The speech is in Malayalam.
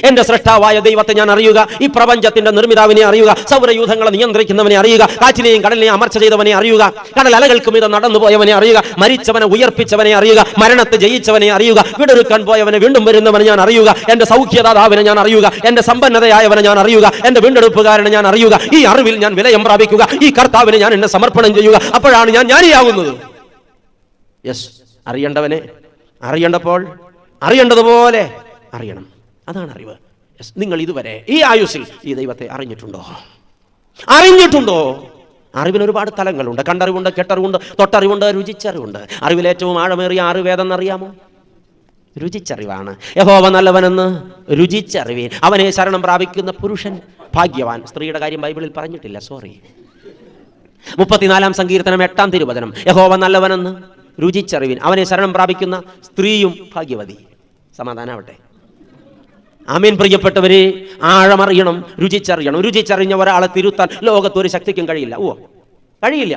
എന്റെ സൃഷ്ടാവായ ദൈവത്തെ ഞാൻ അറിയുക, ഈ പ്രപഞ്ചത്തിന്റെ നിർമ്മിതാവിനെ അറിയുക, സൗരയൂഥങ്ങളെ നിയന്ത്രിക്കുന്നവനെ അറിയുക, കാറ്റിനെയും കടലിനെയും അമർച്ച ചെയ്തവനെ അറിയുക, കടലലകൾക്കും ഇത് നടന്നുപോയവനെ അറിയുക, മരിച്ചവനെ ഉയർപ്പിച്ചവനെ അറിയുക, മരണത്തെ ജയിച്ചവനെ അറിയുക, വിടൊരുക്കാൻ പോയവനെ വീണ്ടും വരുന്നവനെ ഞാൻ അറിയുക, എന്റെ സൗഖ്യദാതാവിനെ ഞാൻ അറിയുക, എന്റെ സമ്പന്നതയായവനെ ഞാൻ അറിയുക, എന്റെ വീണ്ടെടുപ്പുകാരനെ ഞാൻ അറിയുക. ഈ അറിവിൽ ഞാൻ വിലയം പ്രാപിക്കുക, ഈ കർത്താവിനെ ഞാൻ എന്നെ സമർപ്പണം ചെയ്യുക. അപ്പോഴാണ് ഞാൻ ജ്ഞാനിയാകുന്നത്. യെസ്, അറിയേണ്ടവനെ അറിയേണ്ടപ്പോൾ അറിയേണ്ടതുപോലെ അറിയണം. അതാണ് അറിവ്. നിങ്ങൾ ഇതുവരെ ഈ ആയുസ്സിൽ ഈ ദൈവത്തെ അറിഞ്ഞിട്ടുണ്ടോ? അറിവിന് ഒരുപാട് തലങ്ങളുണ്ട്. കണ്ടറിവുണ്ട്, കെട്ടറിവുണ്ട്, തൊട്ടറിവുണ്ട്, രുചിച്ചറിവുണ്ട്. അറിവിൽ ഏറ്റവും ആഴമേറിയ അറിവേതെന്ന് അറിയാമോ? രുചിച്ചറിവാണ്. യഹോവ നല്ലവനെന്ന് രുചിച്ചറിവീൻ. അവനെ ശരണം പ്രാപിക്കുന്ന പുരുഷൻ ഭാഗ്യവാൻ. സ്ത്രീയുടെ കാര്യം ബൈബിളിൽ പറഞ്ഞിട്ടില്ല, സോറി. 34-ാം സങ്കീർത്തനം 8-ാം തിരുവചനം, യഹോവ നല്ലവനെന്ന് രുചിച്ചറിവീൻ, അവനെ ശരണം പ്രാപിക്കുന്ന സ്ത്രീയും ഭാഗ്യവതി. സമാധാനാവട്ടെ. ആമീൻ. പ്രിയപ്പെട്ടവരെ, ആഴമറിയണം, രുചിച്ചറിയണം. രുചിച്ചറിഞ്ഞ ഒരാളെ തിരുത്താൻ ലോകത്തൊരു ശക്തിക്കും കഴിയില്ല. കഴിയില്ല.